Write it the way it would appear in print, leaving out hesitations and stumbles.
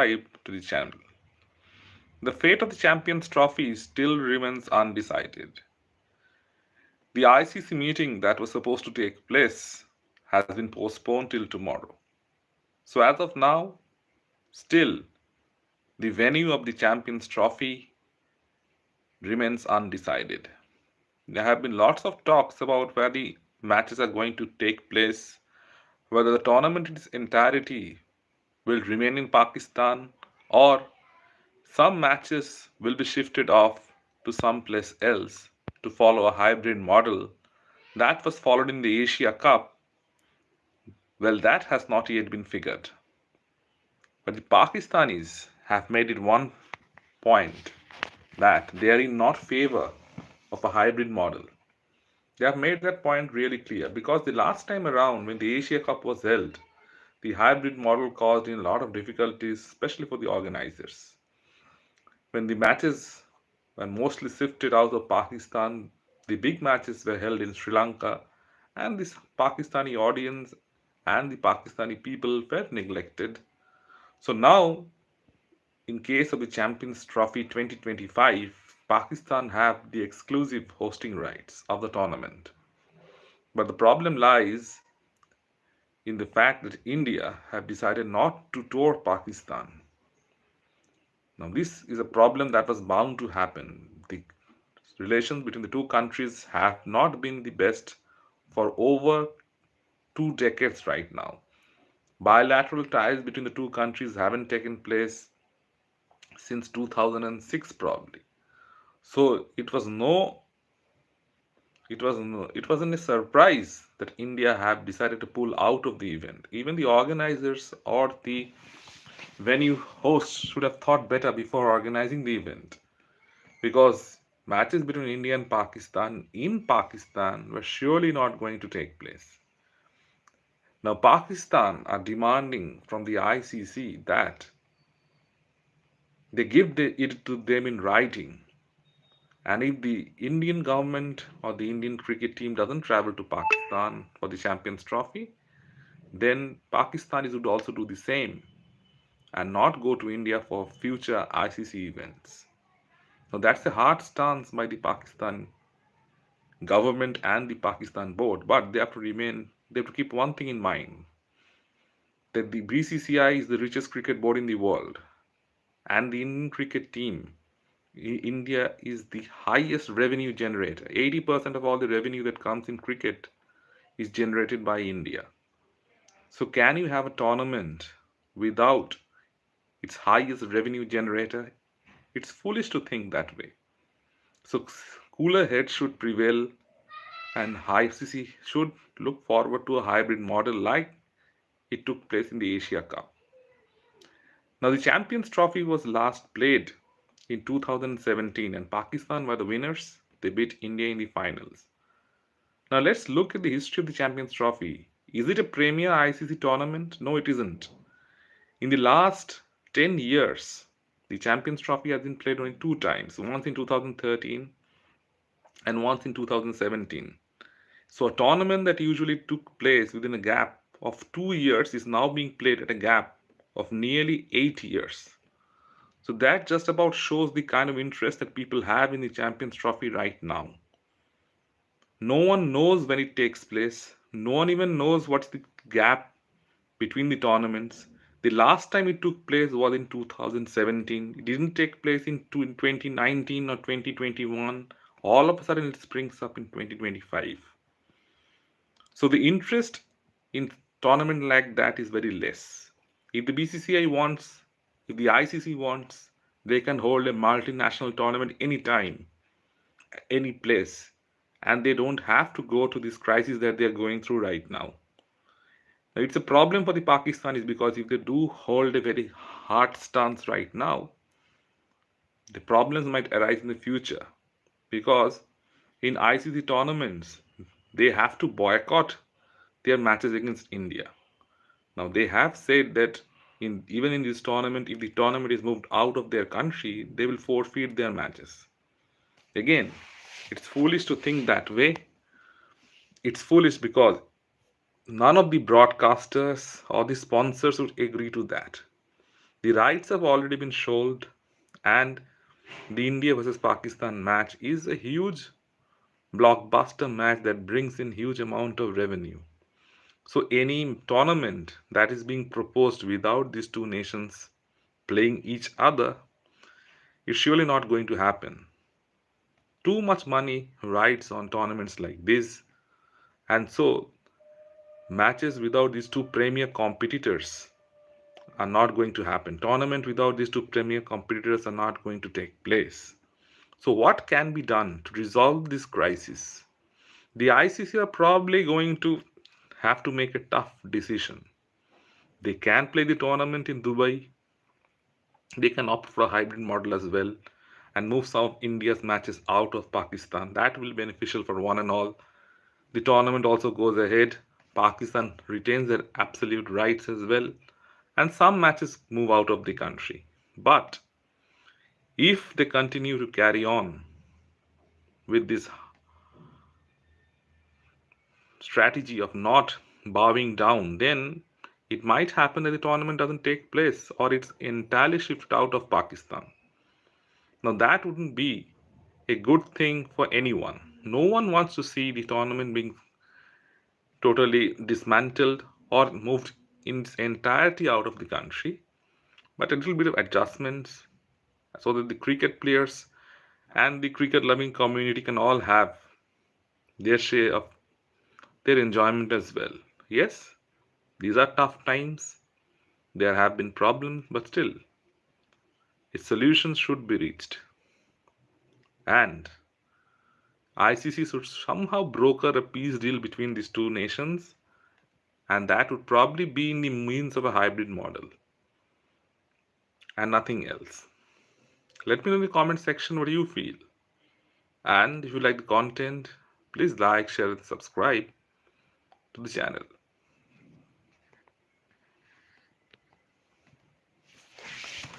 subscribe to the channel. The fate of the Champions Trophy still remains undecided. The ICC meeting that was supposed to take place has been postponed till tomorrow. So, as of now, still the venue of the Champions Trophy remains undecided. There have been lots of talks about where the matches are going to take place, whether the tournament in its entirety will remain in Pakistan or some matches will be shifted off to someplace else to follow a hybrid model that was followed in the Asia Cup. Well, that has not yet been figured. But the Pakistanis have made it one point that they are in not favor of a hybrid model. They have made that point really clear because the last time around when the Asia Cup was held, the hybrid model caused in a lot of difficulties, especially for the organizers. When the matches were mostly shifted out of Pakistan, the big matches were held in Sri Lanka, and this Pakistani audience and the Pakistani people were neglected. So now, in case of the Champions Trophy 2025, Pakistan have the exclusive hosting rights of the tournament. But the problem lies in the fact that India have decided not to tour Pakistan. Now, this is a problem that was bound to happen. The relations between the two countries have not been the best for over 2 decades right now. Bilateral ties between the two countries haven't taken place since 2006 probably. So it wasn't a surprise that India have decided to pull out of the event. Even the organizers or the venue hosts should have thought better before organizing the event because matches between India and Pakistan in Pakistan were surely not going to take place. Now, Pakistan are demanding from the ICC that they give it to them in writing. And if the Indian government or the Indian cricket team doesn't travel to Pakistan for the Champions Trophy, then Pakistanis would also do the same and not go to India for future ICC events. Now, that's a hard stance by the Pakistan government and the Pakistan board, but they have to keep one thing in mind that the BCCI is the richest cricket board in the world, and the Indian cricket team, India is the highest revenue generator. 80% of all the revenue that comes in cricket is generated by India. So, can you have a tournament without its highest revenue generator? It's foolish to think that way. So, cooler heads should prevail, and ICC should look forward to a hybrid model like it took place in the Asia Cup. Now, the Champions Trophy was last played in 2017, and Pakistan were the winners. They beat India in the finals. Now, let's look at the history of the Champions Trophy. Is it a premier ICC tournament? No, it isn't. In the last 10 years, the Champions Trophy has been played only two times, once in 2013 and once in 2017. So, a tournament that usually took place within a gap of 2 years is now being played at a gap of nearly 8 years. So that just about shows the kind of interest that people have in the Champions Trophy right now. No one knows when it takes place. No one even knows what's the gap between the tournaments. The last time it took place was in 2017. It didn't take place in 2019 or 2021. All of a sudden it springs up in 2025. So the interest in tournament like that is very less. If the BCCI wants, if the ICC wants, they can hold a multinational tournament anytime, any place, and they don't have to go to this crisis that they are going through right now. Now, it's a problem for the Pakistanis because if they do hold a very hard stance right now, the problems might arise in the future because in ICC tournaments, they have to boycott their matches against India. Now, they have said that even in this tournament, if the tournament is moved out of their country, they will forfeit their matches. Again, it's foolish to think that way. It's foolish because none of the broadcasters or the sponsors would agree to that. The rights have already been sold, and the India versus Pakistan match is a huge blockbuster match that brings in huge amount of revenue. So any tournament that is being proposed without these two nations playing each other is surely not going to happen. Too much money rides on tournaments like this, and so matches without these two premier competitors are not going to happen. Tournament without these two premier competitors are not going to take place. So what can be done to resolve this crisis? The ICC are probably going to have to make a tough decision. They can play the tournament in Dubai. They can opt for a hybrid model as well and move some of India's matches out of Pakistan. That will be beneficial for one and all. The tournament also goes ahead. Pakistan retains their absolute rights as well. And some matches move out of the country. But if they continue to carry on with this strategy of not bowing down, then it might happen that the tournament doesn't take place or it's entirely shifted out of Pakistan. Now, that wouldn't be a good thing for anyone. No one wants to see the tournament being totally dismantled or moved in its entirety out of the country, but a little bit of adjustments so that the cricket players and the cricket loving community can all have their share of their enjoyment as well. Yes, these are tough times. There have been problems, but still, a solution should be reached. And ICC should somehow broker a peace deal between these two nations, and that would probably be in the means of a hybrid model and nothing else. Let me know in the comment section what you feel. And if you like the content, please like, share, and subscribe to the channel.